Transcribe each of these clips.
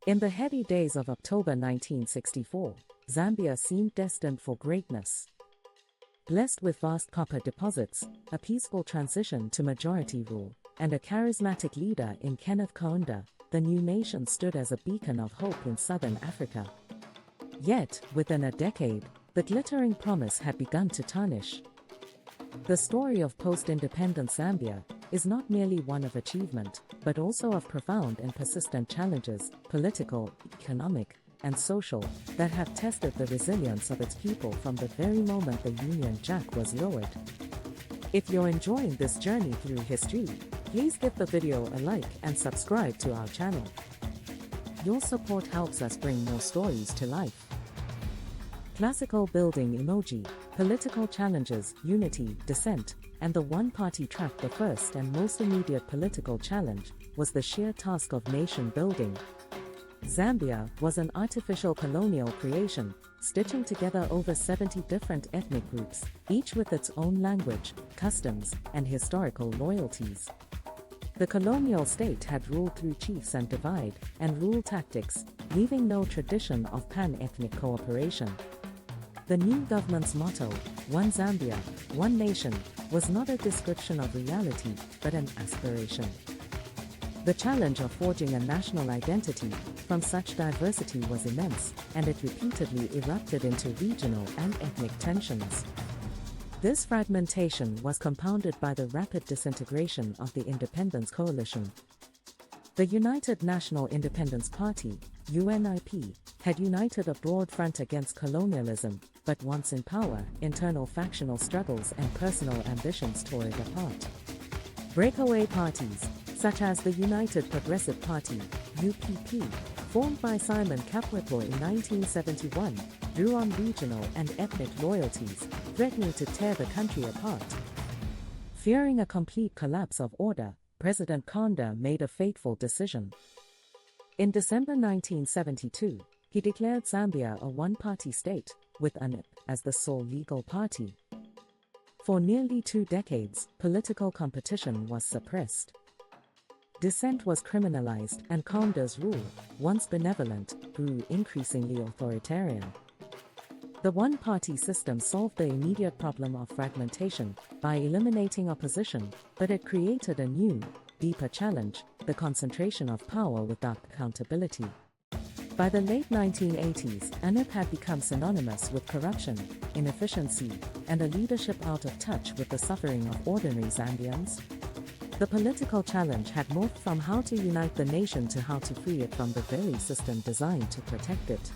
In the heady days of October 1964, Zambia seemed destined for greatness. Blessed with vast copper deposits, a peaceful transition to majority rule, and a charismatic leader in Kenneth Kaunda, the new nation stood as a beacon of hope in southern Africa. Yet, within a decade, the glittering promise had begun to tarnish. The story of post-independence Zambia is not merely one of achievement, but also of profound and persistent challenges, political, economic, and social, that have tested the resilience of its people from the very moment the Union Jack was lowered. If you're enjoying this journey through history, please give the video a like and subscribe to our channel. Your support helps us bring more stories to life. Classical building emoji, political challenges, unity, dissent, and the one-party track. The first and most immediate political challenge was the sheer task of nation building. Zambia was an artificial colonial creation, stitching together over 70 different ethnic groups, each with its own language, customs, and historical loyalties. The colonial state had ruled through chiefs and divide and rule tactics, leaving no tradition of pan-ethnic cooperation. The new government's motto, One Zambia, One Nation, was not a description of reality, but an aspiration. The challenge of forging a national identity from such diversity was immense, and it repeatedly erupted into regional and ethnic tensions. This fragmentation was compounded by the rapid disintegration of the independence coalition. The United National Independence Party, UNIP, had united a broad front against colonialism, but once in power, internal factional struggles and personal ambitions tore it apart. Breakaway parties, such as the United Progressive Party, UPP, formed by Simon Kapwepo in 1971, drew on regional and ethnic loyalties, threatening to tear the country apart. Fearing a complete collapse of order, President Kaunda made a fateful decision. In December 1972, he declared Zambia a one-party state, with UNIP as the sole legal party. For nearly 2 decades, political competition was suppressed. Dissent was criminalized, and Kaunda's rule, once benevolent, grew increasingly authoritarian. The one-party system solved the immediate problem of fragmentation by eliminating opposition, but it created a new, deeper challenge: the concentration of power without accountability. By the late 1980s, UNIP had become synonymous with corruption, inefficiency, and a leadership out of touch with the suffering of ordinary Zambians. The political challenge had morphed from how to unite the nation to how to free it from the very system designed to protect it.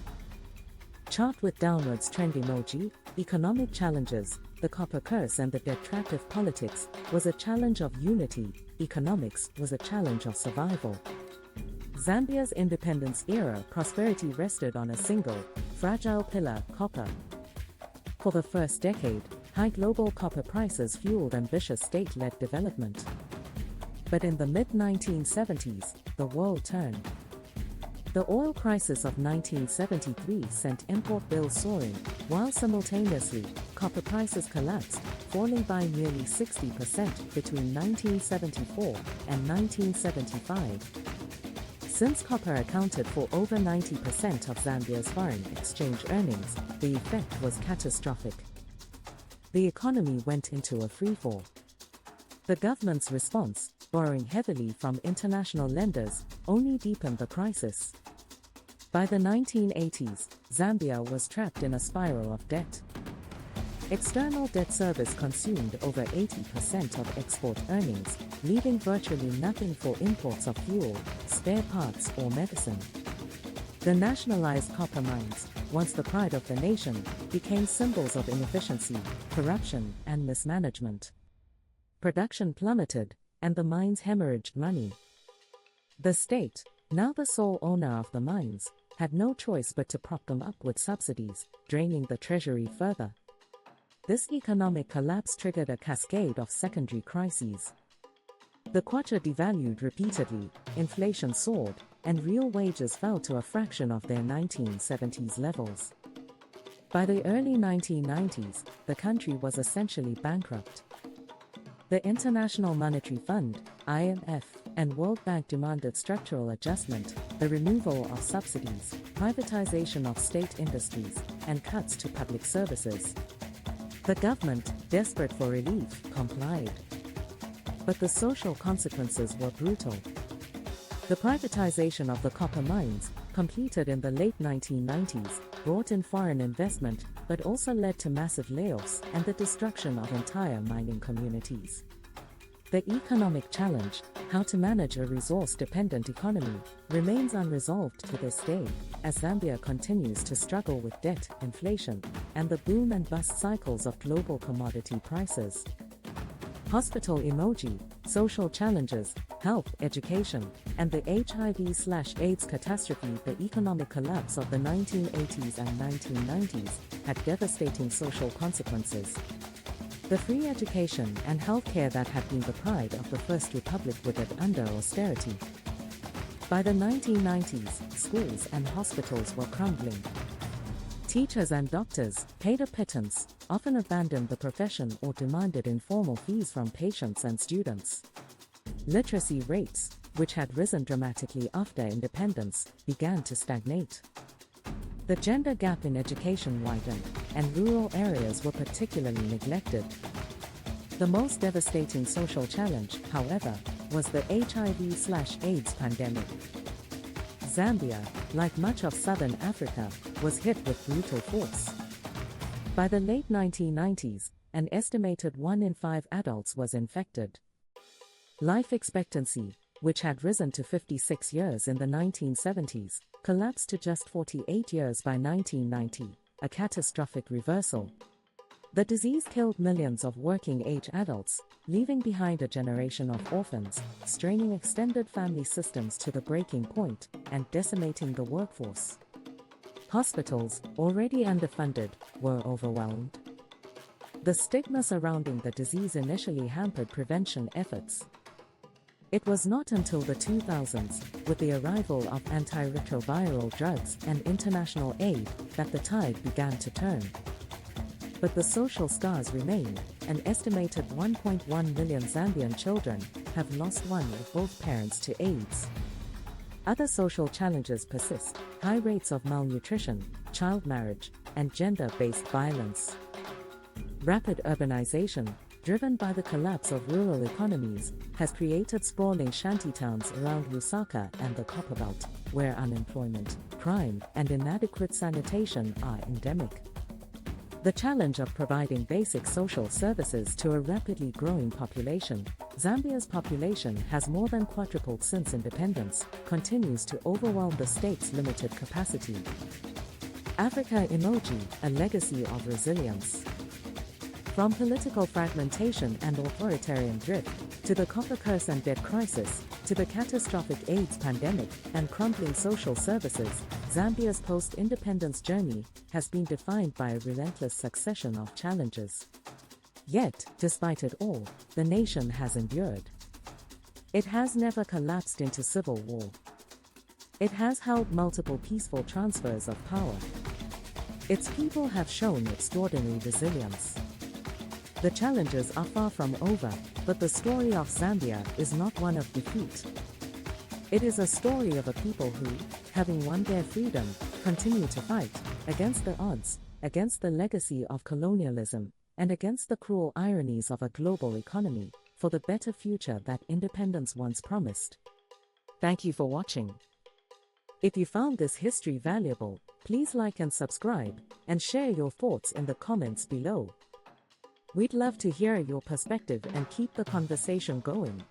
Chart with downwards trend emoji, economic challenges, the copper curse and the detractive politics was a challenge of unity, economics was a challenge of survival. Zambia's independence era prosperity rested on a single, fragile pillar, copper. For the first decade, high global copper prices fueled ambitious state-led development. But in the mid-1970s, the world turned. The oil crisis of 1973 sent import bills soaring, while simultaneously, copper prices collapsed, falling by nearly 60% between 1974 and 1975. Since copper accounted for over 90% of Zambia's foreign exchange earnings, the effect was catastrophic. The economy went into a freefall. The government's response, borrowing heavily from international lenders, only deepened the crisis. By the 1980s, Zambia was trapped in a spiral of debt. External debt service consumed over 80% of export earnings, leaving virtually nothing for imports of fuel, spare parts, or medicine. The nationalized copper mines, once the pride of the nation, became symbols of inefficiency, corruption, and mismanagement. Production plummeted, and the mines hemorrhaged money. The state, now the sole owner of the mines, had no choice but to prop them up with subsidies, draining the treasury further. This economic collapse triggered a cascade of secondary crises. The kwacha devalued repeatedly, inflation soared, and real wages fell to a fraction of their 1970s levels. By the early 1990s, the country was essentially bankrupt. The International Monetary Fund, IMF, and World Bank demanded structural adjustment, the removal of subsidies, privatization of state industries, and cuts to public services. The government, desperate for relief, complied. But the social consequences were brutal. The privatization of the copper mines, completed in the late 1990s, brought in foreign investment, but also led to massive layoffs and the destruction of entire mining communities. The economic challenge, how to manage a resource-dependent economy, remains unresolved to this day, as Zambia continues to struggle with debt, inflation, and the boom and bust cycles of global commodity prices. Hospital emoji, social challenges, health, education, and the HIV/AIDS catastrophe. The economic collapse of the 1980s and 1990s had devastating social consequences. The free education and healthcare that had been the pride of the First Republic withered under austerity. By the 1990s, schools and hospitals were crumbling. Teachers and doctors, paid a pittance, often abandoned the profession or demanded informal fees from patients and students. Literacy rates, which had risen dramatically after independence, began to stagnate. The gender gap in education widened, and rural areas were particularly neglected. The most devastating social challenge, however, was the HIV/AIDS pandemic. Zambia, like much of southern Africa, was hit with brutal force. By the late 1990s, an estimated 1 in 5 adults was infected. Life expectancy, which had risen to 56 years in the 1970s, collapsed to just 48 years by 1990, a catastrophic reversal. The disease killed millions of working-age adults, leaving behind a generation of orphans, straining extended family systems to the breaking point, and decimating the workforce. Hospitals, already underfunded, were overwhelmed. The stigma surrounding the disease initially hampered prevention efforts. It was not until the 2000s, with the arrival of antiretroviral drugs and international aid, that the tide began to turn. But the social scars remain. An estimated 1.1 million Zambian children have lost one or both parents to AIDS. Other social challenges persist: high rates of malnutrition, child marriage, and gender-based violence. Rapid urbanization, driven by the collapse of rural economies, has created sprawling shantytowns around Lusaka and the Copperbelt, where unemployment, crime, and inadequate sanitation are endemic. The challenge of providing basic social services to a rapidly growing population, Zambia's population has more than quadrupled since independence, continues to overwhelm the state's limited capacity. Africa emoji, a legacy of resilience. From political fragmentation and authoritarian drift, to the copper curse and debt crisis, to the catastrophic AIDS pandemic and crumbling social services, Zambia's post-independence journey has been defined by a relentless succession of challenges. Yet, despite it all, the nation has endured. It has never collapsed into civil war. It has held multiple peaceful transfers of power. Its people have shown extraordinary resilience. The challenges are far from over, but the story of Zambia is not one of defeat. It is a story of a people who, having won their freedom, continue to fight, against the odds, against the legacy of colonialism, and against the cruel ironies of a global economy, for the better future that independence once promised. Thank you for watching. If you found this history valuable, please like and subscribe, and share your thoughts in the comments below. We'd love to hear your perspective and keep the conversation going.